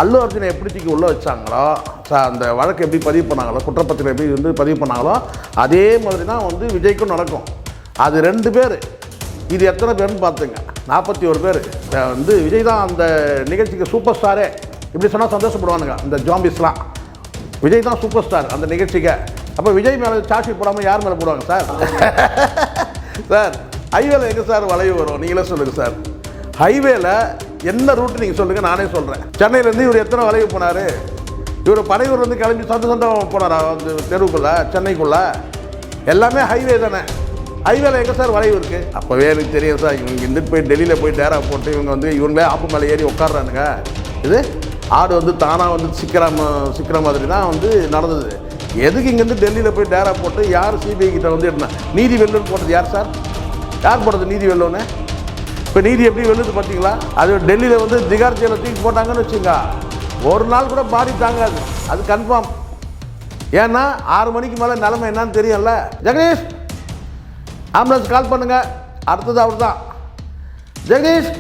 அல்லு அர்ஜுனை எப்படி தூக்கி உள்ளே வச்சாங்களோ, அந்த வழக்கு எப்படி பதிவு பண்ணாங்களோ, குற்றப்பத்திரம் எப்படி வந்து பதிவு பண்ணாங்களோ, அதே மாதிரி தான் வந்து விஜய்க்கும் நடக்கும். அது 2 பேர். இது எத்தனை பேர்னு பார்த்துங்க, 41 பேர். வந்து விஜய் தான் அந்த நிகழ்ச்சிக்கு சூப்பர் ஸ்டாரே. இப்படி சொன்னால் சந்தோஷப்படுவானுங்க இந்த ஜாம்பிஸ்லாம். விஜய் தான் சூப்பர் ஸ்டார் அந்த நிகழ்ச்சிக்கு. அப்போ விஜய் மேலே சார்ஜ் ஷீட் போடாமல் யார் மேலே போடுவாங்க சார்? சார் ஹைவேல எங்கே சார் வளைவு வரும்? நீங்களே சொல்லுங்கள் சார். ஹைவேல என்ன ரூட்டு நீங்கள் சொல்லுங்கள், நானே சொல்கிறேன். சென்னையிலேருந்து இவர் எத்தனை வளைவு போனார்? இவர் பனையூர்லேருந்து கிளம்பி சொந்தம் போனாரா அந்த தெருவுக்குள்ளே, சென்னைக்குள்ளே? எல்லாமே ஹைவே தானே. ஹைவேல எங்கே சார் வளைவு இருக்குது? அப்போவே எனக்கு தெரியும் சார், இவங்க இருந்துட்டு போய் டெல்லியில் போய் டேரா போட்டு இவங்க வந்து இவங்களே ஆப்பு மேலே ஏறி உட்காடுறானுங்க. இது ஆடு வந்து தானாக வந்து சிக்கிற மாதிரி தான் வந்து நடந்தது. எதுக்கு இங்கேருந்து டெல்லியில் போய் டேரா போட்டு யார் சிபிஐ கிட்ட வந்து என்ன நீதி வெல்லுன்னு போட்டது யார் சார்? யார் போட்டது நீதி வெல்லுன்னு? இப்போ நீதி எப்படி வெல்லுது பார்த்தீங்களா? அது டெல்லியில் வந்து திகார் ஜெயிலில் தூக்கி போட்டாங்கன்னு வச்சுங்க, ஒரு நாள் கூட பாடி தாங்காது, அது கன்ஃபார்ம். ஏன்னா 6 மணிக்கு மேலே நிலைமை என்னன்னு தெரியும்ல. ஜெகதீஷ் ஆம்புலன்ஸ் கால் பண்ணுங்க, அடுத்தது அவர் தான். ஜெகதீஷ்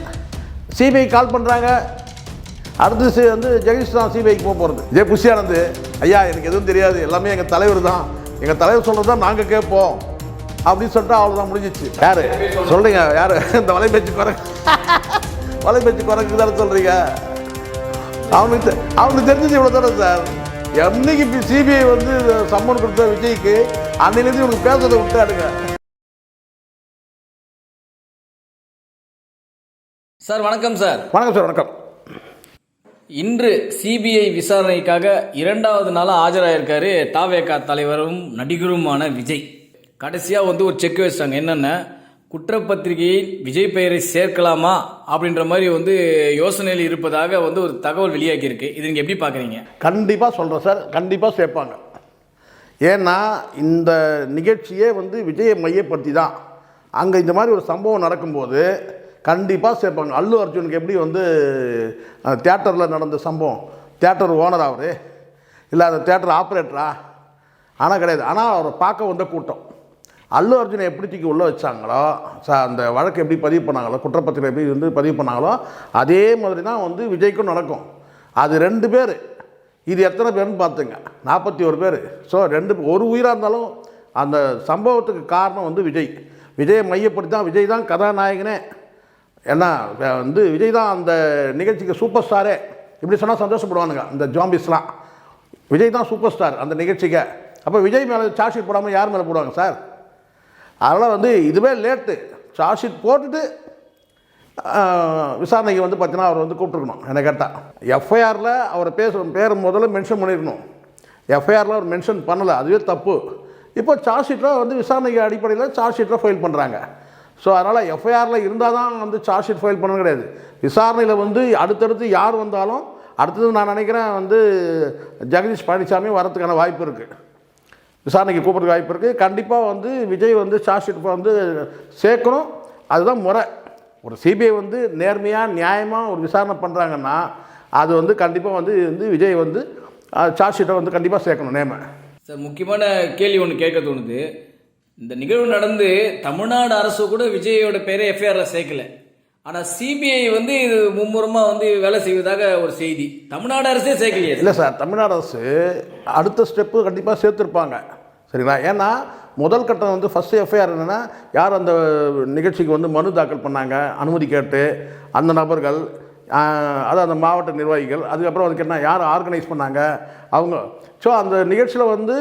சிபிஐ கால் பண்ணுறாங்க, அடுத்தது வந்து ஜெகதீஷ் தான் சிபிஐக்கு போகிறது. இதே புஷியானது, ஐயா எனக்கு எதுவும் தெரியாது, எல்லாமே எங்கள் தலைவர் தான், எங்கள் தலைவர் சொல்கிறது தான் நாங்கள் கேட்போம் அப்படின்னு சொல்லிட்டு அவ்வளோதான் முடிஞ்சிச்சு. யார் சொல்கிறீங்க? யார் இந்த வலைபேச்சு குறைக்கு தானே சொல்கிறீங்க? அவனுக்கு தெரிஞ்சது இவ்வளோ தானே சார். என்னைக்கு சிபிஐ வந்து சம்மன் கொடுத்த விஜய்க்கு அன்னிலேருந்து இவனுக்கு பேசுறதை விட்டாடுங்க. சார் வணக்கம் சார். வணக்கம் சார். வணக்கம். இன்று சிபிஐ விசாரணைக்காக 2வது நாளாக ஆஜராயிருக்காரு தாவேகா தலைவரும் நடிகருமான விஜய். கடைசியாக வந்து ஒரு செக் வச்சாங்க, என்னென்ன குற்றப்பத்திரிகையில் விஜய் பெயரை சேர்க்கலாமா அப்படின்ற மாதிரி வந்து யோசனையில் இருப்பதாக வந்து ஒரு தகவல் வெளியாகி இருக்கு. இது நீங்கள் எப்படி பார்க்குறீங்க? கண்டிப்பாக சொல்கிறேன் சார், கண்டிப்பாக சேர்ப்பாங்க. ஏன்னா இந்த நிகழ்ச்சியே வந்து விஜயை மையப்படுத்தி தான். அங்கே இந்த மாதிரி ஒரு சம்பவம் நடக்கும்போது கண்டிப்பாக சேர்ப்பாங்க. அல்லு அர்ஜுனுக்கு எப்படி வந்து தியேட்டரில் நடந்த சம்பவம், தியேட்டர் ஓனர் அவர் இல்லை அந்த தியேட்டர் ஆப்ரேட்டரா? ஆனால் கிடையாது. ஆனால் அவரை பார்க்க வந்த கூட்டம். அல்லு அர்ஜுனை எப்படி தூக்கி உள்ளே வச்சாங்களோ, அந்த வழக்கு எப்படி பதிவு பண்ணாங்களோ, குற்றப்பத்திரம் எப்படி வந்து பதிவு பண்ணாங்களோ, அதே மாதிரி தான் வந்து விஜய்க்கும் நடக்கும். அது 2 பேர். இது எத்தனை பேர்னு பார்த்துங்க, 41 பேர். ஸோ ஒரு உயிராக இருந்தாலும் அந்த சம்பவத்துக்கு காரணம் வந்து விஜய். விஜயை மையப்படுத்தி தான், விஜய் தான் கதாநாயகனே. ஏன்னா வந்து விஜய் தான் அந்த நிகழ்ச்சிக்கு சூப்பர் ஸ்டாரே. இப்படி சொன்னால் சந்தோஷப்படுவானுங்க இந்த ஜாம்பிஸ்லாம். விஜய் தான் சூப்பர் ஸ்டார் அந்த நிகழ்ச்சிக்கு. அப்போ விஜய் மேலே சார்ஜ் ஷீட் போடாமல் யார் மேலே போடுவாங்க சார்? அதனால் வந்து இதுவே லேட்டு. சார்ஜ் ஷீட் போட்டுட்டு விசாரணைக்கு வந்து பார்த்தீங்கன்னா அவர் வந்து கூப்பிட்டுருக்கணும். என்னை கேட்டால் எஃப்ஐஆரில் அவரை பேர் முதல்ல மென்ஷன் பண்ணியிருக்கணும். எஃப்ஐஆரில் அவர் மென்ஷன் பண்ணலை, அதுவே தப்பு. இப்போ சார்ஜ் ஷீட்டில் வந்து விசாரணைக்கு அடிப்படையில் சார்ஜ் ஷீட்டில் ஃபைல் பண்ணுறாங்க. ஸோ அதனால் எஃப்ஐஆரில் இருந்தால் தான் வந்து சார்ஜ் ஷீட் ஃபைல் பண்ண கிடையாது. விசாரணையில் வந்து அடுத்தடுத்து யார் வந்தாலும் அடுத்தது நான் நினைக்கிறேன் வந்து ஜெகதீஷ் பழனிசாமி வரத்துக்கான வாய்ப்பு இருக்குது, விசாரணைக்கு கூப்பிட்றதுக்கு வாய்ப்பு இருக்குது. கண்டிப்பாக வந்து விஜய் வந்து சார்ஜ் ஷீட் வந்து சேர்க்கணும். அதுதான் முறை. ஒரு சிபிஐ வந்து நேர்மையாக நியாயமாக ஒரு விசாரணை பண்ணுறாங்கன்னா அது வந்து கண்டிப்பாக வந்து விஜய் வந்து சார்ஜ் ஷீட்டை வந்து கண்டிப்பாக சேர்க்கணும் நேம. சார் முக்கியமான கேள்வி ஒன்று கேட்க தோணுது. இந்த நிகழ்வு நடந்து தமிழ்நாடு அரசு கூட விஜயோட பேரை எஃப்ஐஆரில் சேர்க்கல. ஆனால் சிபிஐ வந்து இது மும்முரமாக வந்து வேலை செய்வதாக ஒரு செய்தி. தமிழ்நாடு அரசே சேர்க்கலையே? இல்லை சார், தமிழ்நாடு அரசு அடுத்த ஸ்டெப்பு கண்டிப்பாக சேர்த்துருப்பாங்க. சரிங்களா? ஏன்னா முதல் கட்டம் வந்து ஃபஸ்ட்டு எஃப்ஐஆர் என்னென்னா, யார் அந்த நிகழ்ச்சிக்கு வந்து மனு தாக்கல் பண்ணாங்க அனுமதி கேட்டு அந்த நபர்கள், அது அந்த மாவட்ட நிர்வாகிகள், அதுக்கப்புறம் வந்து கேட்டால் யார் ஆர்கனைஸ் பண்ணாங்க அவங்க. ஸோ அந்த நிகழ்ச்சியில் வந்து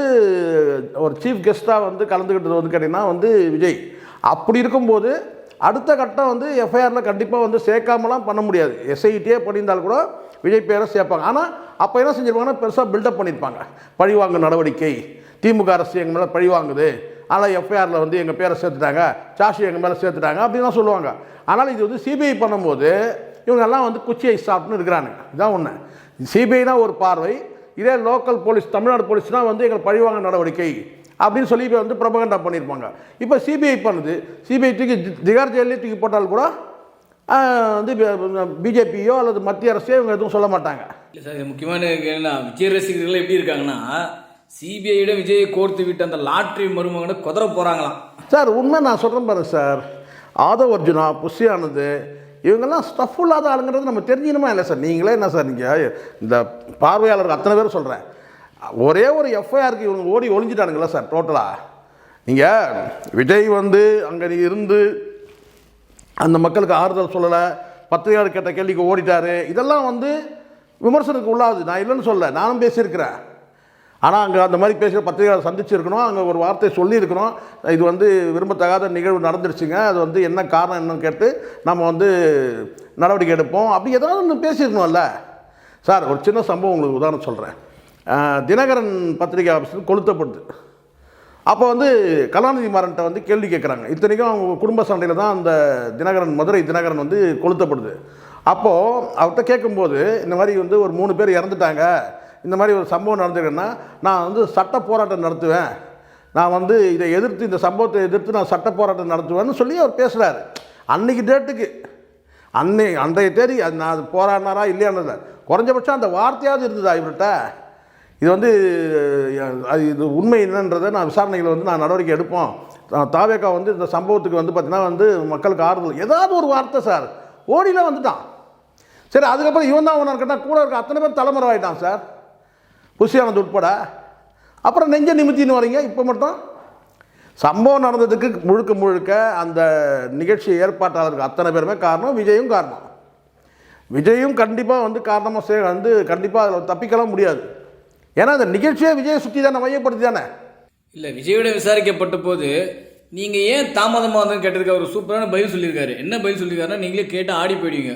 ஒரு சீஃப் கெஸ்ட்டாக வந்து கலந்துக்கிட்டது வந்து கேட்டிங்கன்னா வந்து விஜய். அப்படி இருக்கும்போது அடுத்த கட்டம் வந்து எஃப்ஐஆரில் கண்டிப்பாக வந்து சேர்க்காமலாம் பண்ண முடியாது. எஸ்ஐடியே பண்ணியிருந்தால் கூட விஜய் பேரை சேர்ப்பாங்க. ஆனால் அப்போ என்ன செஞ்சுருப்பாங்கன்னா பெருசாக பில்டப் பண்ணியிருப்பாங்க. பழிவாங்க நடவடிக்கை, திமுக அரசு எங்கள் மேலே பழி வாங்குது, ஆனால் எஃப்ஐஆரில் வந்து எங்கள் பேரை சேர்த்துட்டாங்க, சாஷி எங்கள் மேலே சேர்த்துட்டாங்க அப்படின்லாம் சொல்லுவாங்க. ஆனால் இது வந்து சிபிஐ பண்ணும்போது இவங்கெல்லாம் வந்து குச்சியை சாப்பிட்டுன்னு இருக்கிறானுங்க. இதான் ஒன்று. சிபிஐனா ஒரு பார்வை, இதே லோக்கல் போலீஸ் தமிழ்நாடு போலீஸ்னால் வந்து எங்கள் பழிவாங்க நடவடிக்கை அப்படின்னு சொல்லி இப்போ வந்து ப்ரொபகண்டா பண்ணியிருப்பாங்க. இப்போ சிபிஐ பண்ணுது. சிபிஐ தூக்கி திகார் ஜெயிலே தூக்கி போட்டால் கூட வந்து பிஜேபியோ அல்லது மத்திய அரசோ இவங்க எதுவும் சொல்ல மாட்டாங்க. இல்லை சார், முக்கியமான விஜய் ரசிகர்கள் எப்படி இருக்காங்கன்னா, சிபிஐட விஜயை கோர்த்து விட்டு அந்த லாட்ரி மருமகனை குதிரை போகிறாங்களாம். சார் உண்மை நான் சொல்கிறேன் பாருங்க சார். ஆதவ் அர்ஜுனா, புஷியானது இவங்கெல்லாம் ஸ்டஃப் இல்லாத ஆளுங்கிறது நம்ம தெரிஞ்சிக்கணுமா இல்லை சார்? நீங்களே என்ன சார், நீங்கள் இந்த பார்வையாளர்கள் அத்தனை பேர் சொல்கிறேன், ஒரே ஒரு எஃப்ஐஆருக்கு இவங்க ஓடி ஒளிஞ்சிட்டானுங்களா சார் டோட்டலாக? நீங்கள் விஜய் வந்து அங்கே இருந்து அந்த மக்களுக்கு ஆறுதல் சொல்லலை, பத்திரிகையாளர் கேட்ட கேள்விக்கு ஓடிட்டார், இதெல்லாம் வந்து விமர்சனத்துக்கு உள்ளாது. நான் இல்லைன்னு சொல்ல, நானும் பேசியிருக்கிறேன். ஆனால் அங்கே அந்த மாதிரி பேசுகிற பத்திரிகையாளர் சந்திச்சிருக்கணும், அங்கே ஒரு வார்த்தை சொல்லியிருக்கணும், இது வந்து விரும்பத்தகாத நிகழ்வு நடந்துருச்சுங்க, அது வந்து என்ன காரணம் என்னன்னு கேட்டு நம்ம வந்து நடவடிக்கை எடுப்போம், அப்படி ஏதாவது ஒன்று பேசியிருக்கணும்ல சார். ஒரு சின்ன சம்பவம் உங்களுக்கு உதாரணம் சொல்கிறேன். தினகரன் பத்திரிகை ஆஃபீஸில் கொளுத்தப்படுது. அப்போ வந்து கலாநிதி மாறன்ட்ட வந்து கேள்வி கேட்குறாங்க. இத்தனைக்கும் அவங்க குடும்ப சண்டையில் தான் அந்த தினகரன், மதுரை தினகரன் வந்து கொளுத்தப்படுது. அப்போது அவர்கிட்ட கேட்கும்போது, இந்த மாதிரி வந்து ஒரு 3 பேர் இறந்துட்டாங்க, இந்த மாதிரி ஒரு சம்பவம் நடந்துருக்குன்னா நான் வந்து சட்ட போராட்டம் நடத்துவேன், நான் வந்து இதை எதிர்த்து, இந்த சம்பவத்தை எதிர்த்து நான் சட்ட போராட்டம் நடத்துவேன்னு சொல்லி அவர் பேசுகிறார். அன்றைக்கி டேட்டுக்கு அன்றைய தேதி அது நான் அது போராடினாரா இல்லையானதில்ல, குறைஞ்சபட்சம் அந்த வார்த்தையாவது இருந்ததா இவர்கிட்ட? இது வந்து இது உண்மை என்னன்றதை நான் விசாரணைகளை வந்து நான் நடவடிக்கை எடுப்போம், தாவேக்கா வந்து இந்த சம்பவத்துக்கு வந்து பார்த்தீங்கன்னா வந்து மக்களுக்கு ஆறுதல், ஏதாவது ஒரு வார்த்தை சார். ஓடிலாம் வந்துட்டான். சரி, அதுக்கப்புறம் இவன் தான் ஒன்று கேட்டால் கூட இருக்க அத்தனை பேர் தலைமுறை ஆகிட்டான் சார், புஷியானது உட்பட. அப்புறம் நெஞ்ச நிமித்தின்னு வரீங்க. இப்போ மட்டும் சம்பவம் நடந்ததுக்கு முழுக்க முழுக்க அந்த நிகழ்ச்சி ஏற்பாட்டாளருக்கு அத்தனை பேருமே காரணம், விஜயும் காரணம். விஜயும் கண்டிப்பாக வந்து காரணமாக வந்து கண்டிப்பாக அதில் தப்பிக்கலாம் முடியாது. ஏன்னா அந்த நிகழ்ச்சியே விஜயை சுற்றி தானே, மையப்படுத்தி தானே. இல்லை, விஜயோட விசாரிக்கப்பட்ட போது நீங்கள் ஏன் தாமதமாகுதுன்னு கேட்டதுக்கு அவர் சூப்பரான பதில் சொல்லியிருக்காரு. என்ன பதில் சொல்லியிருக்காருன்னா, நீங்களே கேட்டு ஆடி போயிடுவீங்க,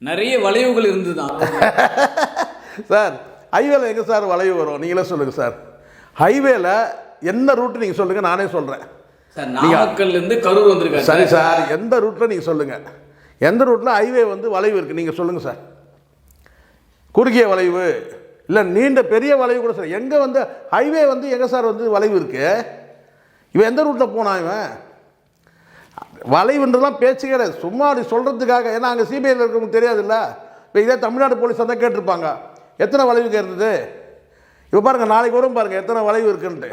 நிறைய வளைவுகள் இருந்து தான் சார். ஹைவேல எங்கே சார் வளைவு வரும்? நீங்களே சொல்லுங்கள் சார். ஹைவேல என்ன ரூட்டு நீங்கள் சொல்லுங்கள், நானே சொல்கிறேன் சார். நாமக்கல்லேருந்து கரூர் வந்திருக்காரு. சரி சார், எந்த ரூட்டில் நீங்கள் சொல்லுங்கள், எந்த ரூட்டில் ஹைவே வந்து வளைவு இருக்குது நீங்கள் சொல்லுங்கள் சார். குறுகிய வளைவு இல்லை நீண்ட பெரிய வளைவு கூட சார். எங்கே வந்து ஹைவே வந்து எங்கே சார் வந்து வளைவு இருக்குது? இவன் எந்த ரூட்டில் போனான்? இவன் வளைவுன்றலாம் பேச்சு கிடையாது, சும்மா அப்படி சொல்கிறதுக்காக. ஏன்னா அங்கே சிபிஐயில் இருக்கிறவங்களுக்கு தெரியாதுல்ல. இப்போ இதே தமிழ்நாடு போலீஸ் தான் கேட்டிருப்பாங்க, எத்தனை வளைவுக்கு இருந்தது. இப்போ பாருங்கள், நாளைக்கு வரும் பாருங்கள் எத்தனை வளைவு இருக்குன்ட்டு.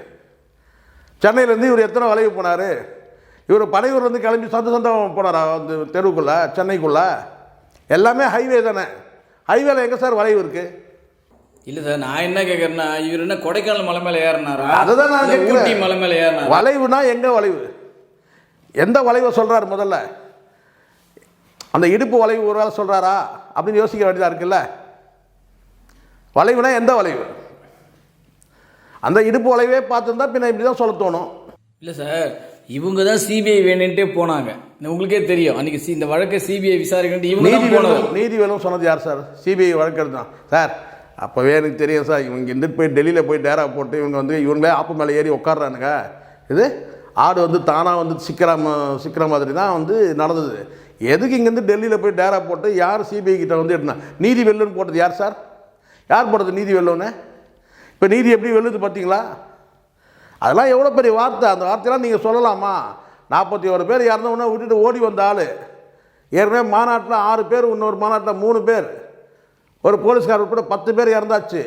சென்னையிலேருந்து இவர் எத்தனை வளைவு போனார்? இவர் பனையூர்லேருந்து கிளம்பி சொந்தம் போனாரா வந்து தெருவுக்குள்ளே, சென்னைக்குள்ளே? எல்லாமே ஹைவே தானே. ஹைவேல எங்கே சார் வளைவு இருக்குது? இல்லை சார், நான் என்ன கேட்குறேன்னா, இவர் என்ன கொடைக்கானல் மலை மேலே ஏறினாரா? அதுதான் நான் கேட்குறேன். ஊட்டி மலை மேலே ஏறினாரா? வளைவுனா எங்கே வளைவு? எந்த வளைவை சொல்கிறார் முதல்ல? அந்த இடுப்பு வளைவு ஒரு வேலை சொல்கிறாரா அப்படின்னு யோசிக்க வேண்டியதாக இருக்குல்ல. வளைவுனா எந்த வளைவு? அந்த இடுப்பு வளைவே பார்த்துருந்தா பின்ன இப்படி தான் சொல்ல தோணும். இல்லை சார், இவங்க தான் சிபிஐ வேணுன்ட்டே போனாங்க. உங்களுக்கே தெரியும், அன்றைக்கி இந்த வழக்கை சிபிஐ விசாரிக்கிட்டு இவங்க நீதிவேலும் சொன்னது யார் சார்? சிபிஐ வழக்கு தான் சார். அப்போவே எனக்கு தெரியும் சார், இவங்க இருந்துட்டு போய் டெல்லியில் போய் டேரா போட்டு இவங்க வந்து இவங்களே ஆப்பு மேலே ஏறி உட்காடுறானுங்க. இது ஆடு வந்து தானாக வந்து சிக்கிற மாதிரி தான் வந்து நடந்தது. எதுக்கு இங்கேருந்து டெல்லியில் போய் டேரா போட்டு யார் சிபிஐ கிட்ட வந்து எடுனா? நீதி வெல்லுன்னு போட்டது யார் சார்? யார் போட்டது நீதி வெல்லுன்னு? இப்போ நீதி எப்படி வெல்லுது பார்த்தீங்களா? அதெல்லாம் எவ்வளோ பெரிய வார்த்தை. அந்த வார்த்தையெல்லாம் நீங்கள் சொல்லலாமா? 41 பேர் இறந்தவொன்னே விட்டுட்டு ஓடி வந்த ஆள். ஏற்கனவே மாநாட்டில் 6 பேர், இன்னொரு மாநாட்டில் 3 பேர், ஒரு போலீஸ்கார் உட்பட 10 பேர் இறந்தாச்சு.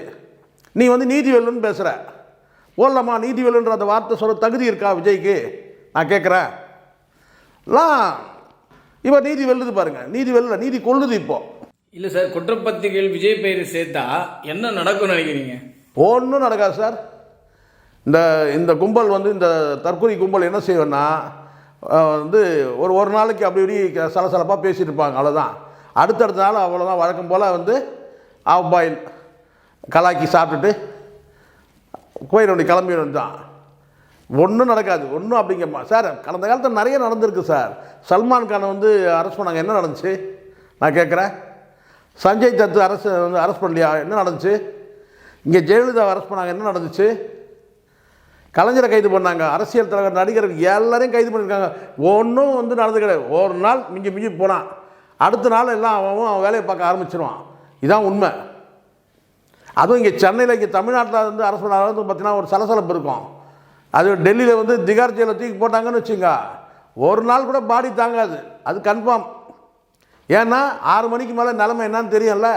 நீ வந்து நீதி வெல்லுன்னு பேசுகிற, போடலாமா? நீதி வெல்லுன்ற அந்த வார்த்தை சொல்ல தகுதி இருக்கா விஜய்க்கு? நான் கேட்குறேன். இப்போ நீதி வெல்லுது பாருங்கள். நீதி வெல்ல, நீதி கொள்ளுது இப்போ. இல்லை சார், குற்றப்பத்திரிகைகள் விஜய் பெயர் சேர்த்தா என்ன நடக்கும்னு நினைக்கிறீங்க? ஒன்றும் நடக்காது சார். இந்த கும்பல் வந்து இந்த தற்கொலை கும்பல் என்ன செய்வேன்னா வந்து ஒரு நாளைக்கு அப்படி இப்படி சலசலப்பாக பேசிட்டு இருப்பாங்க, அவ்வளோதான். அடுத்தடுத்த நாள் அவ்வளோதான், வழக்கம் போல் வந்து ஆஃப் பாயில் கலாக்கி சாப்பிட்டுட்டு போயிட வேண்டிய கிளம்பி தான். ஒன்றும் நடக்காது, ஒன்றும் அப்படிங்கம்மா சார். கடந்த காலத்தில் நிறைய நடந்திருக்கு சார். சல்மான் கானை வந்து அரெஸ்ட் பண்ணாங்க, என்ன நடந்துச்சு நான் கேட்குறேன்? சஞ்சய் தத்து அரெஸ்ட் பண்ணலையா, என்ன நடந்துச்சு? இங்கே ஜெயலலிதாவை அரெஸ்ட் பண்ணாங்க, என்ன நடந்துச்சு? கலைஞரை கைது பண்ணாங்க, அரசியல் தலைவர், நடிகர்கள் எல்லாரையும் கைது பண்ணியிருக்காங்க. ஒன்றும் வந்து நடந்து கிடையாது. ஒரு நாள் மிஞ்சி போனான், அடுத்த நாள் எல்லாம் அவன் வேலையை பார்க்க ஆரம்பிச்சிருவான். இதுதான் உண்மை. அதுவும் இங்கே சென்னையில், இங்கே தமிழ்நாட்டில் வந்து அரசு வந்து பார்த்தீங்கன்னா ஒரு சலசலப்பு இருக்கும். அது டெல்லியில் வந்து திகார் ஜெயிலில் தூக்கி போட்டாங்கன்னு வச்சுங்க, ஒரு நாள் கூட பாடி தாங்காது, அது கன்ஃபார்ம். ஏன்னா 6 மணிக்கு மேலே நிலைமை என்னான்னு தெரியும்ல.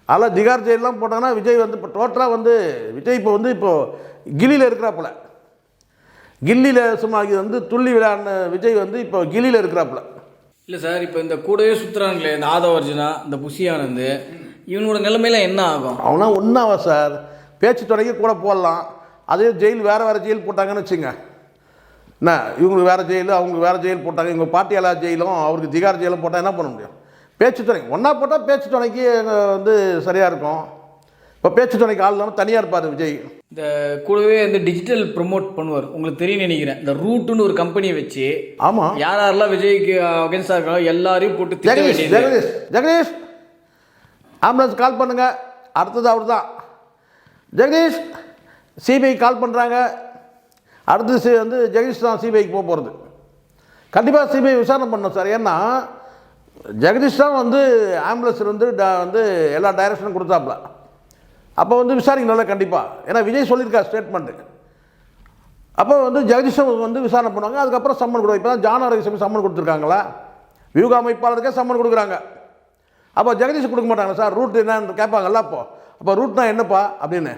அதெல்லாம் திகார் ஜெயிலெலாம் போட்டாங்கன்னா விஜய் வந்து இப்போ டோட்டலாக வந்து விஜய் இப்போது கில்லியில் இருக்கிறாப்புல. கில்லியில் சும்மா இது வந்து துள்ளி விளையாடின விஜய் வந்து இப்போ கில்லியில் இருக்கிறாப்புல. இல்லை சார், இப்போ இந்த கூடவே சுற்றுறாங்களே இந்த ஆதவ அர்ஜுனா, இந்த புஷி ஆனந்த், இவனோட நிலைமையில என்ன ஆகும்? அவனா ஒன்றாவா சார், பேச்சு தொடங்கி கூட போடலாம். அதே ஜெயில் வேறு ஜெயில் போட்டாங்கன்னு வச்சுங்க, என்ன இவங்களுக்கு வேறு ஜெயில் அவங்களுக்கு வேறு ஜெயில் போட்டாங்க, இவங்க பாட்டியாலா ஜெயிலும் அவருக்கு திகார் ஜெயிலும் போட்டால் என்ன பண்ண முடியும்? பேச்சு துணை ஒன்றா போட்டால் பேச்சு துணைக்கு வந்து சரியாக இருக்கும். இப்போ பேச்சு துணைக்கு ஆள் இல்லாமல் தனியாக இருப்பார் விஜய். இந்த கூடவே இந்த டிஜிட்டல் ப்ரொமோட் பண்ணுவார், உங்களுக்கு தெரியும் நினைக்கிறேன். இந்த ரூட்டுன்னு ஒரு கம்பெனியை வச்சு, ஆமாம், யாரெல்லாம் விஜய்க்கு அகேன்ஸ்டாக இருக்காங்களோ எல்லாரையும் போட்டு திட்ட வேண்டியது. ஜெகதீஷ் ஆம்புலன்ஸ் கால் பண்ணுங்க, அடுத்தது அவர் தான். ஜெகதீஷ் சிபிஐ கால் பண்ணுறாங்க, அடுத்து வந்து ஜெகதீஷ் தான் சிபிஐக்கு போக போகிறது. கண்டிப்பாக சிபிஐ விசாரணை பண்ணணும் சார். ஏன்னா ஜெகதீஷ் தான் வந்து ஆம்புலன்ஸ் வந்து எல்லா டைரக்ஷனும் கொடுத்தாப்புல. அப்போ வந்து விசாரிக்கணும்ல கண்டிப்பாக. ஏன்னா விஜய் சொல்லியிருக்கார் ஸ்டேட்மெண்ட்டு. அப்போ வந்து ஜெகதீஷை வந்து விசாரணை பண்ணுவாங்க. அதுக்கப்புறம் சம்மன் கொடுப்பாங்க. இப்போ தான் ஜான் ஆரோக்கியசாமி சம்மன் கொடுத்துருக்காங்களா, வியூக அமைப்பாளருக்கே சம்மன் கொடுக்குறாங்க. அப்போ ஜெகதீஷ் கொடுக்க மாட்டாங்களா சார்? ரூட் என்னன்னு கேட்பாங்கல்ல. அப்போ ரூட்னா என்னப்பா அப்படின்னு.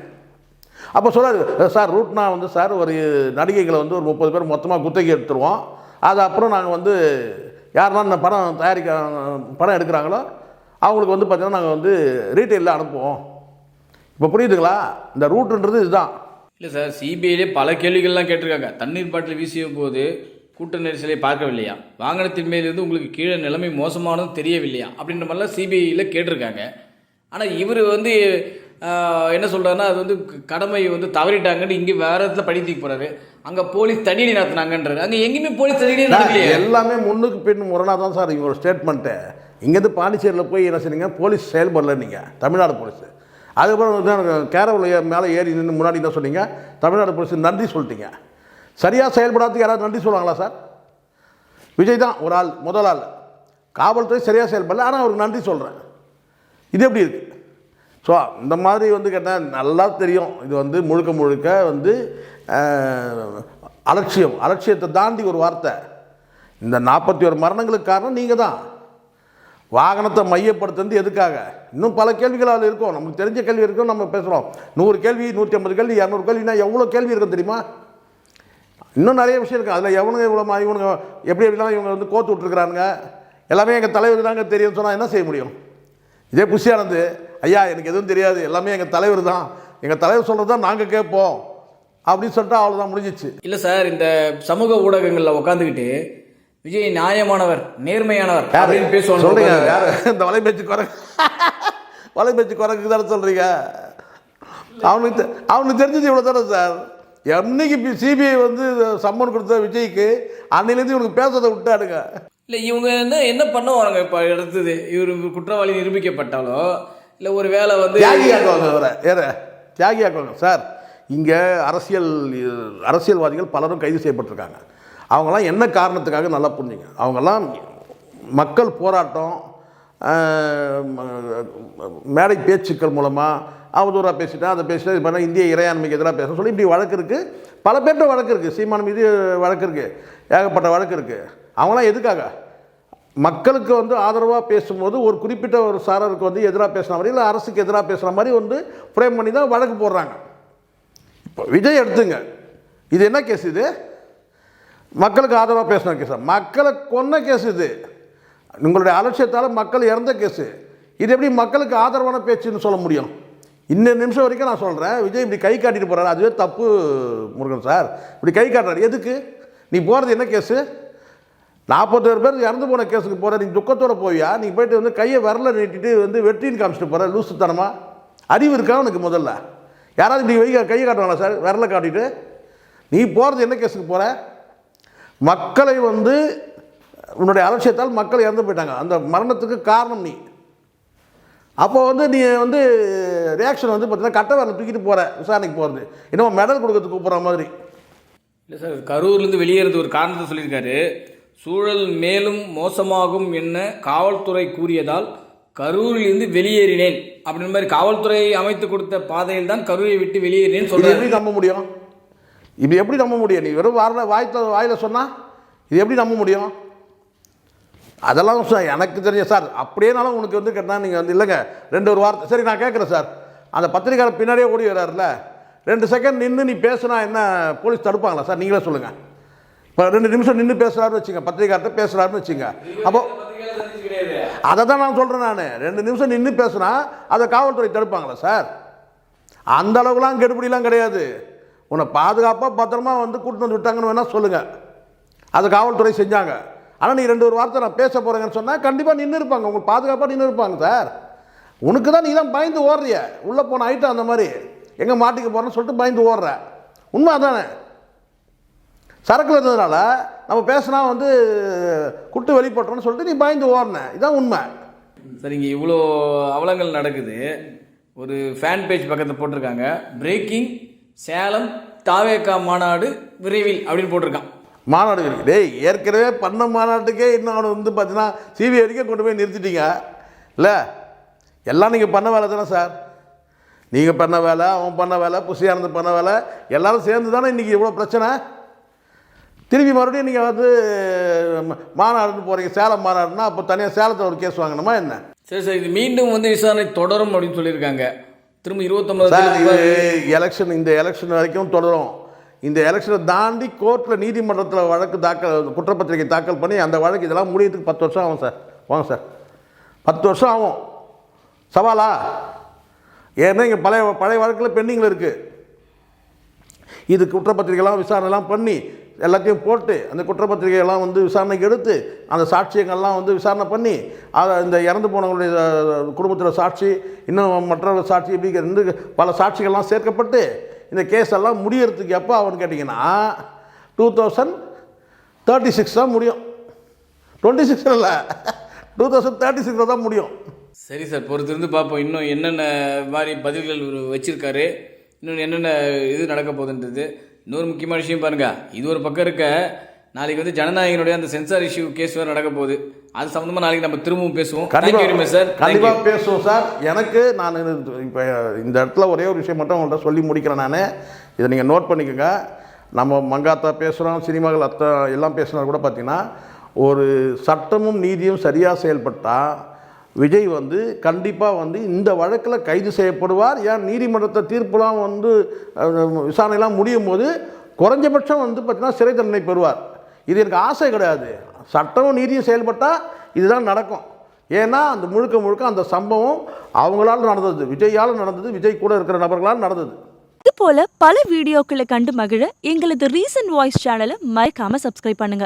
அப்போ சொல்கிறாரு, சார் ரூட்னா வந்து சார் ஒரு நடிகைகளை வந்து ஒரு 30 பேர் மொத்தமாக குத்தகை எடுத்துருவோம். அது அப்புறம் நாங்கள் வந்து யாரெல்லாம் படம் எடுக்கிறாங்களோ அவங்களுக்கு வந்து பார்த்திங்கன்னா நாங்கள் வந்து ரீட்டெயிலில் அனுப்புவோம். இப்போ புரியுதுங்களா? இந்த ரூட்டுன்றது இதுதான். இல்லை சார், சிபிஐலே பல கேள்விகள்லாம் கேட்டிருக்காங்க. தண்ணீர் பாட்டில் வீசிய போது கூட்ட நெரிசலை பார்க்கவில்லையா, வாகனத்தின் மேலிருந்து உங்களுக்கு கீழே நிலைமை மோசமானதும் தெரியவில்லையா அப்படின்ற மாதிரிலாம் சிபிஐயில் கேட்டிருக்காங்க. ஆனால் இவர் வந்து என்ன சொல்கிறாருன்னா, அது வந்து கடமை வந்து தவறிட்டாங்கன்னு இங்கே வேறு இடத்துல பழி தூக்கி போகிறாரு. அங்கே போலீஸ் தடியடி நடத்துனாங்கன்றாரு. அங்கே எங்கேயுமே போலீஸ் தடியடி நடக்கலையே. எல்லாமே முன்னுக்கு பின் முரணாக தான் சார் இவங்களோட ஸ்டேட்மெண்ட்டு. இங்கேருந்து பாண்டிச்சேரியில் போய் என்ன செய்றீங்க, போலீஸ் செயல்படல நீங்கள், தமிழ்நாடு போலீஸ். அதுக்கப்புறம் கேரவில் மேலே ஏறி நின்று முன்னாடி என்ன சொன்னீங்க, தமிழ்நாடு போலீஸ் நன்றி சொல்லிட்டீங்க. சரியாக செயல்படாததுக்கு யாராவது நன்றி சொல்லுவாங்களா சார்? விஜய் தான் ஒரு ஆள், முதல் ஆள். காவல்துறை சரியாக செயல்படல, ஆனால் அவருக்கு நன்றி சொல்கிறேன். இது எப்படி இருக்குது? ஸோ இந்த மாதிரி வந்து கேட்டால் நல்லா தெரியும், இது வந்து முழுக்க வந்து அலட்சியத்தை தாண்டி ஒரு வார்த்தை. இந்த 41 மரணங்களுக்கு காரணம் நீங்கள் தான். வாகனத்தை மையப்படுத்துறது எதுக்காக? இன்னும் பல கேள்விகள் அதில் இருக்கும். நமக்கு தெரிஞ்ச கேள்வி இருக்கும், நம்ம பேசுகிறோம். 100 கேள்வி, 150 கேள்வி, 200 கேள்வினா எவ்வளோ கேள்வி இருக்கும் தெரியுமா? இன்னும் நிறைய விஷயம் இருக்குது. அதில் இவனுங்க எப்படிலாம் இவங்க வந்து கோத்து விட்ருக்குறானுங்க. எல்லாமே எங்கள் தலைவருக்கு தாங்க தெரியும்னு சொன்னால் என்ன செய்ய முடியும்? இதே புஷி ஆனந்த், ஐயா எனக்கு எதுவும் தெரியாது, எல்லாமே எங்கள் தலைவர் தான், எங்கள் தலைவர் சொல்கிறது தான் நாங்கள் கேட்போம் அப்படின்னு சொல்லிட்டு அவ்வளோதான், முடிஞ்சிச்சு. இல்லை சார், இந்த சமூக ஊடகங்களில் உட்காந்துக்கிட்டு விஜய் நியாயமானவர், நேர்மையானவர் அப்படின்னு பேசுவாங்க. சொல்கிறீங்க யார்? இந்த வலைபேச்சு குறைக்கு தானே சொல்கிறீங்க? அவனுக்கு தெரிஞ்சது இவ்வளோ தானே சார். என்னைக்கு சிபிஐ வந்து சம்மன் கொடுத்த விஜய்க்கு அன்னையிலேருந்து இவனுக்கு பேசுறதை விட்டாடுங்க. இல்லை இவங்க என்ன பண்ணுவாங்க? இப்போ அடுத்தது இவர் குற்றவாளி நிரூபிக்கப்பட்டாலோ இல்லை ஒரு வேலை வந்து தியாகி ஆக்குவாங்க, தியாகி ஆக்குவாங்க சார். இங்கே அரசியல்வாதிகள் பலரும் கைது செய்யப்பட்டிருக்காங்க. அவங்களாம் என்ன காரணத்துக்காக நல்லா புரிஞ்சுங்க. அவங்கெல்லாம் மக்கள் போராட்டம், மேடை பேச்சுக்கள் மூலமாக அவதூறாக பேசிட்டேன், அதை பேசிட்டேன், இது பண்ணால் இந்திய இறையாண்மைக்கு எதிராக பேச சொல்லி இப்படி வழக்கு இருக்குது. பல பேர்கிட்ட வழக்கு இருக்குது. சீமான் மீது வழக்கு இருக்குது, ஏகப்பட்ட வழக்கு இருக்குது. அவங்களாம் எதுக்காக? மக்களுக்கு வந்து ஆதரவாக பேசும்போது ஒரு குறிப்பிட்ட ஒரு சாரருக்கு வந்து எதிராக பேசுகிற மாதிரி, இல்லை அரசுக்கு எதிராக பேசுகிற மாதிரி வந்து ஃப்ரேம் பண்ணி தான் வழக்கு போடுறாங்க. இப்போ விஜய் எடுத்துங்க, இது என்ன கேஸ்? இது மக்களுக்கு ஆதரவாக பேசின கேஸ், மக்களை கொன்ன கேஸ். இது உங்களுடைய அலட்சியத்தால் மக்கள் இறந்த கேஸு. இது எப்படி மக்களுக்கு ஆதரவான பேச்சுன்னு சொல்ல முடியும்? இன்னும் நிமிஷம் வரைக்கும் நான் சொல்கிறேன், விஜய் இப்படி கை காட்டிட்டு போகிறாரு, அதுவே தப்பு முருகன் சார். இப்படி கை காட்டுறாரு எதுக்கு? நீ போகிறது என்ன கேஸு? 41 பேர் இறந்து போன கேஸுக்கு போகிற, நீ துக்கத்தோடு போவியா? நீ போய்ட்டு வந்து கையை விரல நீட்டிட்டு வந்து வெற்றின்னு காமிச்சிட்டு போகிற, லூசுத்தனமா? அறிவு இருக்கா உனக்கு? முதல்ல யாராவது இப்படி கையை காட்டுவாங்களா சார்? விரலை காட்டிட்டு நீ போகிறது என்ன கேஸுக்கு போகிற? மக்களை வந்து உன்னுடைய அலட்சியத்தால் மக்கள் இறந்து போயிட்டாங்க, அந்த மரணத்துக்கு காரணம் நீ. அப்போ வந்து நீ வந்து ரியாக்ஷன் வந்து பார்த்தீங்கன்னா கட்ட வரல தூக்கிட்டு போகிற, விசாரணைக்கு போகிறது இன்னும் மெடல் கொடுக்கறதுக்கு கூப்பிட்ற மாதிரி. இல்லை சார், கரூர்லேருந்து வெளியேறது ஒரு காரணத்தை சொல்லியிருக்காரு. சூழல் மேலும் மோசமாகும் என்ன காவல்துறை கூறியதால் கரூரிலிருந்து வெளியேறினேன் அப்படின்ற மாதிரி, காவல்துறை அமைத்து கொடுத்த பாதையில் தான் கரூரை விட்டு வெளியேறினேன்னு சொல்ல. எப்படி நம்ப முடியும்? இப்படி எப்படி நம்ப முடியும்? நீ வெறும் வாயில் சொன்னால் இது எப்படி நம்ப முடியும்? அதெல்லாம் எனக்கு தெரிஞ்ச சார். அப்படியேனாலும் உனக்கு வந்து கேட்டால் நீங்கள் வந்து இல்லைங்க 2 வார்த்தை சரி நான் கேட்குறேன் சார். அந்த பத்திரிக்கையாளர் பின்னாடியே ஓடி வர்றாருல, 2 செகண்ட் நின்று நீ பேசுனா என்ன போலீஸ் தடுப்பாங்களா சார்? நீங்களே சொல்லுங்கள். இப்போ 2 நிமிஷம் நின்று பேசுகிறாருன்னு வச்சுங்க, பத்திரிக்கார்ட்ட பேசுகிறாருன்னு வச்சுங்க, அப்போ அதை தான் நான் சொல்கிறேன். நான் 2 நிமிஷம் நின்று பேசுனா அதை காவல்துறை தடுப்பாங்களா சார்? அந்த அளவுக்குலாம் கெடுபிடிலாம் கிடையாது. உன்னை பாதுகாப்பாக பத்திரமா வந்து கூட்டிட்டு வந்து விட்டாங்கன்னு வேணால் சொல்லுங்கள், அது காவல்துறை செஞ்சாங்க. ஆனால் நீ 2 வார்த்தை நான் பேச போகிறேங்கன்னு சொன்னால் கண்டிப்பாக நின்று இருப்பாங்க, உங்களுக்கு பாதுகாப்பாக நின்று இருப்பாங்க சார். உனக்கு தான் நீ தான் பயந்து ஓடுறிய, உள்ளே போன ஐட்டம் அந்த மாதிரி எங்கே மாட்டிக்க போகிறேன்னு சொல்லிட்டு பயந்து ஓடுற. உண்மை அதானே? சரக்கில் இருந்ததுனால நம்ம பேசினா வந்து குட்டு வெளிப்பட்டோன்னு சொல்லிட்டு நீ பயந்து ஓடின, இதுதான் உண்மை. சரிங்க, இவ்வளோ அவலங்கள் நடக்குது. ஒரு ஃபேன் பேஜ் பக்கத்தில் போட்டிருக்காங்க, பிரேக்கிங் சேலம் தாவேகா மாநாடு விரைவில் அப்படின்னு போட்டிருக்கான். மாநாடு இருக்குது. டேய், ஏற்கனவே பண்ண மாநாட்டுக்கே இன்னும் அவனை வந்து பார்த்தீங்கன்னா சிபிஐ வரைக்கும் கொண்டு போய் நிறுத்திட்டீங்க இல்லை? எல்லாம் நீங்கள் பண்ண வேலை தானே சார்? நீங்கள் பண்ண வேலை, அவன் பண்ண வேலை, புசியானது பண்ண வேலை, எல்லோரும் சேர்ந்து தானே இன்றைக்கி இவ்வளோ பிரச்சனை. திருப்பி மறுபடியும் நீங்கள் வந்து மாநாடுன்னு போகிறீங்க, சேலம் மாநாடுன்னா அப்போ தனியாக சேலத்தில் ஒரு கேஸ் வாங்கணுமா என்ன? சரி சார், இது மீண்டும் வந்து விசாரணை தொடரும் அப்படின்னு சொல்லியிருக்காங்க. திரும்ப 29 எலெக்ஷன், இந்த எலெக்ஷன் வரைக்கும் தொடரும். இந்த எலெக்ஷனை தாண்டி கோர்ட்டில் நீதிமன்றத்தில் வழக்கு குற்றப்பத்திரிகை தாக்கல் பண்ணி அந்த வழக்கு இதெல்லாம் முடியறதுக்கு 10 வருஷம் ஆகும் சார். வாங்க சார், 10 வருஷம் ஆகும். சவாலா? ஏன்னா இங்கே பழைய வழக்கில் பெண்டிங்கில் இருக்குது. இது குற்றப்பத்திரிகைலாம் விசாரணைலாம் பண்ணி எல்லாத்தையும் போட்டு அந்த குற்றப்பத்திரிகையெல்லாம் வந்து விசாரணைக்கு எடுத்து அந்த சாட்சியங்கள்லாம் வந்து விசாரணை பண்ணி அதை இந்த இறந்து போனவங்களுடைய குடும்பத்தில் சாட்சி, இன்னும் மற்ற சாட்சி, இப்படி இருந்து பல சாட்சிகள்லாம் சேர்க்கப்பட்டு இந்த கேஸ் எல்லாம் முடியறதுக்கு எப்போ ஆகும்னு கேட்டிங்கன்னா 2036 தான் முடியும். 26 இல்லை, 2036 தான் முடியும். சரி சார், பொறுத்திருந்து பார்ப்போம் இன்னும் என்னென்ன மாதிரி பதில்கள் வச்சுருக்காரு, இன்னும் என்னென்ன இது நடக்க போகுதுன்றது. இன்னொரு முக்கியமான விஷயம் பாருங்கள், இது ஒரு பக்கம் இருக்க, நாளைக்கு வந்து ஜனநாயகனுடைய அந்த சென்சார் இஷ்யூ கேஸ் வேறு நடக்க போகுது. அது சம்மந்தமாக நாளைக்கு நம்ம திரும்பவும் பேசுவோம். கண்டிப்பாக சார், கண்டிப்பாக பேசுவோம் சார். எனக்கு நான் இப்போ இந்த இடத்துல ஒரே ஒரு விஷயம் மட்டும் உங்கள்கிட்ட சொல்லி முடிக்கிறேன். நான் இதை நீங்கள் நோட் பண்ணிக்கோங்க. நம்ம மங்காத்தா பேசுகிறோம், சினிமாக்கள் அத்தை எல்லாம் பேசுனா கூட பார்த்திங்கன்னா, ஒரு சட்டமும் நீதியும் சரியாக செயல்பட்டால் விஜய் வந்து கண்டிப்பாக வந்து இந்த வழக்கில் கைது செய்யப்படுவார். ஏன் நீதிமன்றத்தை தீர்ப்புலாம் வந்து விசாரணைலாம் முடியும் போது குறைஞ்சபட்சம் வந்து பார்த்திங்கன்னா சிறை தண்டனை பெறுவார். இது எனக்கு ஆசை கிடையாது. சட்டமும் நீதியும் செயல்பட்டால் இதுதான் நடக்கும். ஏன்னா அந்த முழுக்க அந்த சம்பவம் அவங்களால் நடந்தது, விஜயால் நடந்தது, விஜய் கூட இருக்கிற நபர்களால் நடந்தது. இது போல பல வீடியோக்களை கண்டு மகிழ எங்களது ரீசன்ட் வாய்ஸ் சேனலை மறக்காம சப்ஸ்கிரைப் பண்ணுங்க.